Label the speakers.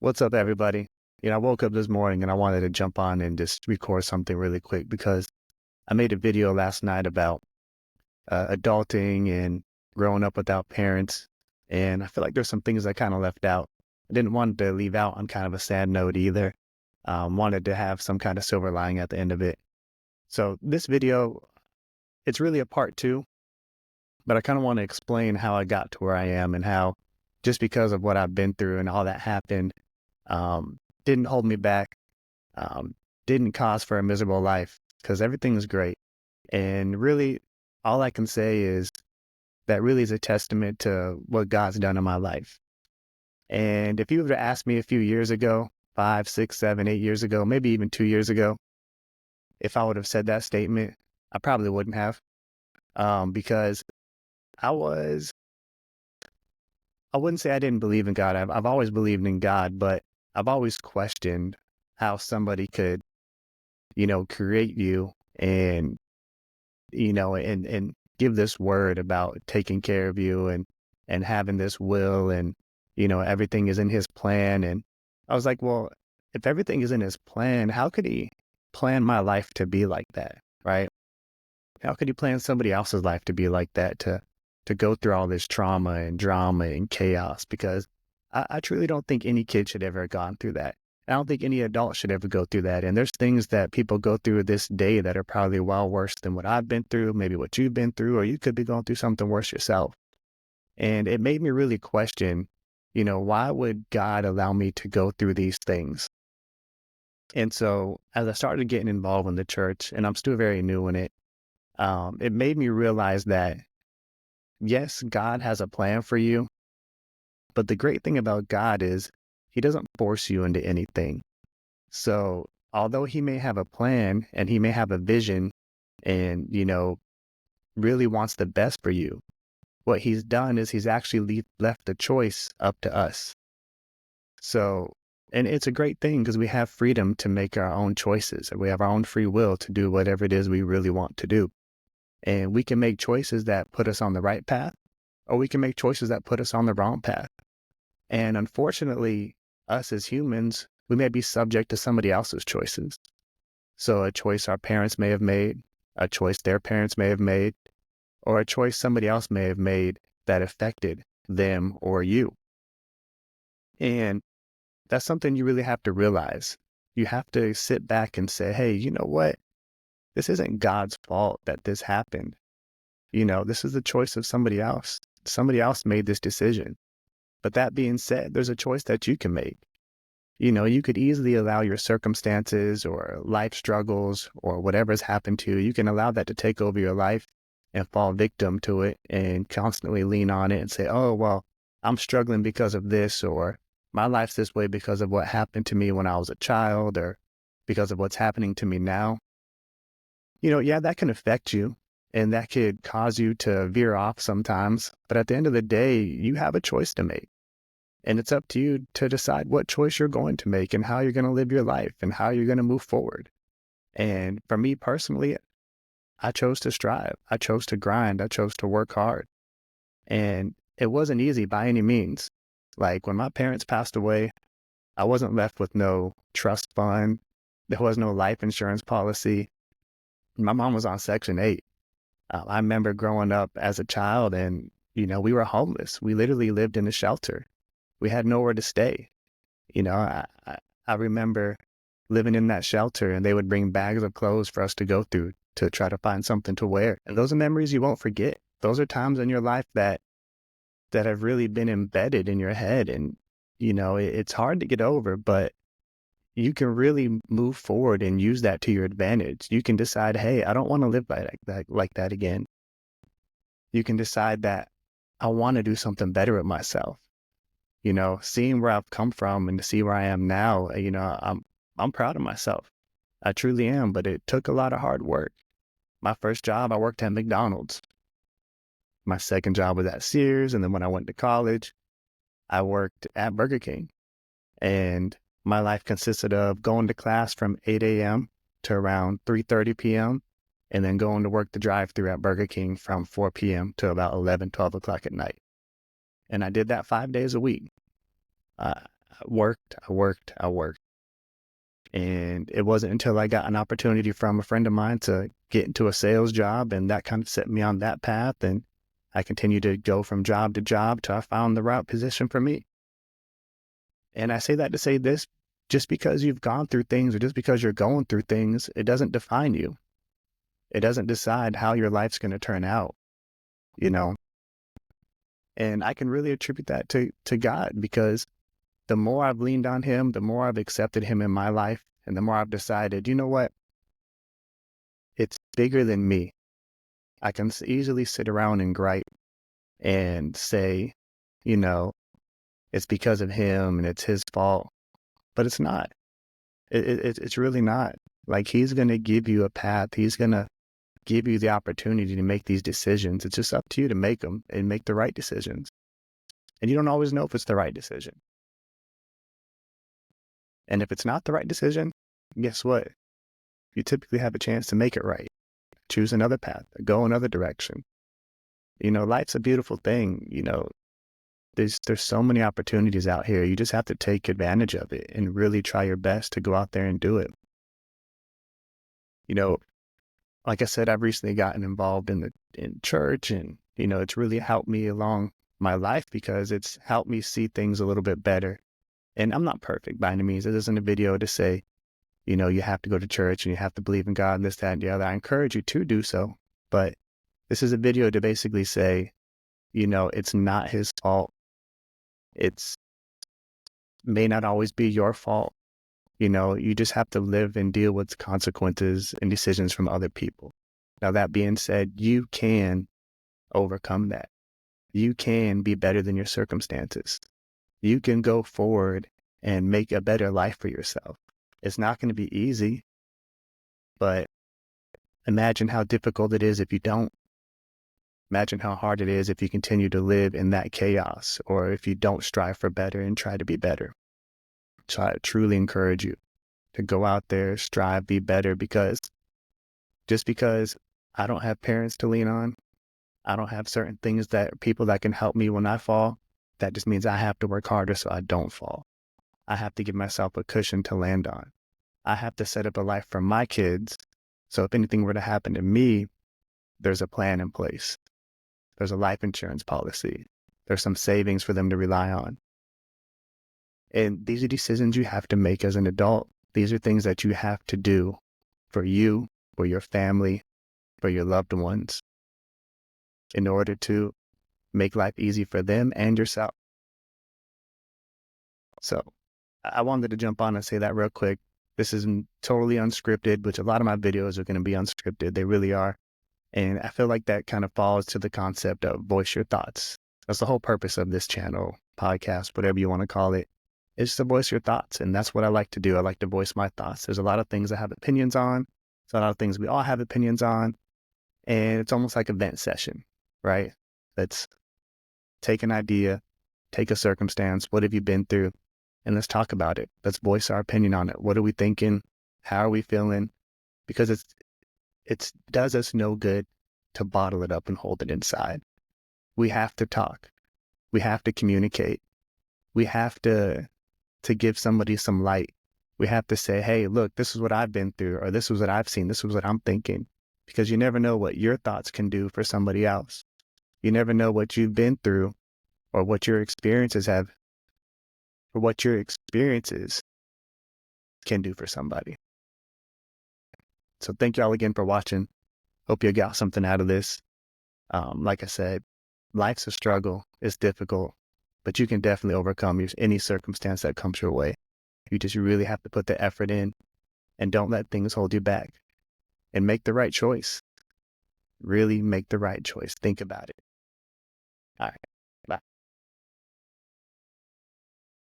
Speaker 1: What's up, everybody? I woke up this morning and I wanted to jump on and just record something really quick because I made a video last night about adulting and growing up without parents. And I feel like there's some things I kind of left out. I didn't want to leave out on kind of a sad note either. Wanted to have some kind of silver lining at the end of it. So this video, it's really a part two, but I kind of want to explain how I got to where I am and how just because of what I've been through and all that happened, didn't hold me back, um, didn't cause for a miserable life because everything is great. And really, all I can say is that really is a testament to what God's done in my life. And if you were to ask me a few years ago, 5, 6, 7, 8 years ago, maybe even 2 years ago, if I would have said that statement, I probably wouldn't have, because I was, I wouldn't say I didn't believe in God. I've always believed in God, but I've always questioned how somebody could, create you and, and give this word about taking care of you and having this will and, everything is in his plan. And I was like, well, if everything is in his plan, how could he plan my life to be like that? Right? How could he plan somebody else's life to be like that, to go through all this trauma and drama and chaos? Because I truly don't think any kid should ever have gone through that. I don't think any adult should ever go through that. And there's things that people go through this day that are probably well worse than what I've been through, maybe what you've been through, or you could be going through something worse yourself. And it made me really question, why would God allow me to go through these things? And so as I started getting involved in the church, and I'm still very new in it, it made me realize that, yes, God has a plan for you. But the great thing about God is he doesn't force you into anything. So although he may have a plan and he may have a vision and, really wants the best for you, what he's done is he's actually left the choice up to us. So, and it's a great thing because we have freedom to make our own choices and we have our own free will to do whatever it is we really want to do. And we can make choices that put us on the right path, or we can make choices that put us on the wrong path. And unfortunately, us as humans, we may be subject to somebody else's choices. So a choice our parents may have made, a choice their parents may have made, or a choice somebody else may have made that affected them or you. And that's something you really have to realize. You have to sit back and say, hey, you know what? This isn't God's fault that this happened. This is the choice of somebody else. Somebody else made this decision. But that being said, there's a choice that you can make. You could easily allow your circumstances or life struggles or whatever's happened to you, you can allow that to take over your life and fall victim to it and constantly lean on it and say, oh, well, I'm struggling because of this, or my life's this way because of what happened to me when I was a child, or because of what's happening to me now. Yeah, that can affect you and that could cause you to veer off sometimes. But at the end of the day, you have a choice to make. And it's up to you to decide what choice you're going to make and how you're going to live your life and how you're going to move forward. And for me personally, I chose to strive. I chose to grind. I chose to work hard. And it wasn't easy by any means. Like when my parents passed away, I wasn't left with no trust fund. There was no life insurance policy. My mom was on Section 8. I remember growing up as a child and, we were homeless. We literally lived in a shelter. We had nowhere to stay. I remember living in that shelter and they would bring bags of clothes for us to go through to try to find something to wear. And those are memories you won't forget. Those are times in your life that have really been embedded in your head. And, it's hard to get over, but you can really move forward and use that to your advantage. You can decide, hey, I don't want to live like that again. You can decide that I want to do something better with myself. Seeing where I've come from and to see where I am now, I'm proud of myself. I truly am, but it took a lot of hard work. My first job, I worked at McDonald's. My second job was at Sears. And then when I went to college, I worked at Burger King. And my life consisted of going to class from 8 a.m. to around 3:30 p.m. and then going to work the drive-thru at Burger King from 4 p.m. to about 11, 12 o'clock at night. And I did that 5 days a week. I worked. And it wasn't until I got an opportunity from a friend of mine to get into a sales job, and that kind of set me on that path. And I continued to go from job to job till I found the right position for me. And I say that to say this, just because you've gone through things or just because you're going through things, it doesn't define you. It doesn't decide how your life's going to turn out, you know? And I can really attribute that to God, because the more I've leaned on him, the more I've accepted him in my life, and the more I've decided, you know what? It's bigger than me. I can easily sit around and gripe and say, you know, it's because of him and it's his fault, but it's not. It's really not. Like, he's going to give you a path. He's going to give you the opportunity to make these decisions. It's just up to you to make them and make the right decisions. And you don't always know if it's the right decision. And if it's not the right decision, guess what? You typically have a chance to make it right. Choose another path, go another direction. You know, life's a beautiful thing. You know, there's so many opportunities out here. You just have to take advantage of it and really try your best to go out there and do it. You know, like I said, I've recently gotten involved in church, and, you know, it's really helped me along my life because it's helped me see things a little bit better. And I'm not perfect by any means. This isn't a video to say, you know, you have to go to church and you have to believe in God and this, that, and the other. I encourage you to do so. But this is a video to basically say, you know, it's not his fault. It's may not always be your fault. You know, you just have to live and deal with consequences and decisions from other people. Now, that being said, you can overcome that. You can be better than your circumstances. You can go forward and make a better life for yourself. It's not going to be easy, but imagine how difficult it is if you don't. Imagine how hard it is if you continue to live in that chaos, or if you don't strive for better and try to be better. So I truly encourage you to go out there, strive, be better, because just because I don't have parents to lean on, I don't have certain things that people that can help me when I fall, that just means I have to work harder so I don't fall. I have to give myself a cushion to land on. I have to set up a life for my kids, so if anything were to happen to me, there's a plan in place. There's a life insurance policy. There's some savings for them to rely on. And these are decisions you have to make as an adult. These are things that you have to do for you, for your family, for your loved ones, in order to make life easy for them and yourself. So I wanted to jump on and say that real quick. This is totally unscripted, which a lot of my videos are going to be unscripted. They really are. And I feel like that kind of falls to the concept of voice your thoughts. That's the whole purpose of this channel, podcast, whatever you want to call it, is to voice your thoughts. And that's what I like to do. I like to voice my thoughts. There's a lot of things I have opinions on. There's a lot of things we all have opinions on. And it's almost like a vent session, right? Let's take an idea, take a circumstance. What have you been through? And let's talk about it. Let's voice our opinion on it. What are we thinking? How are we feeling? Because it does us no good to bottle it up and hold it inside. We have to talk. We have to communicate. We have to give somebody some light. We have to say, hey, look, this is what I've been through, or this is what I've seen. This is what I'm thinking. Because you never know what your thoughts can do for somebody else. You never know what you've been through or what your experiences have, or what your experiences can do for somebody. So thank y'all again for watching. Hope you got something out of this. Like I said, life's a struggle. It's difficult, but you can definitely overcome any circumstance that comes your way. You just really have to put the effort in, and don't let things hold you back, and make the right choice. Really make the right choice. Think about it. All right.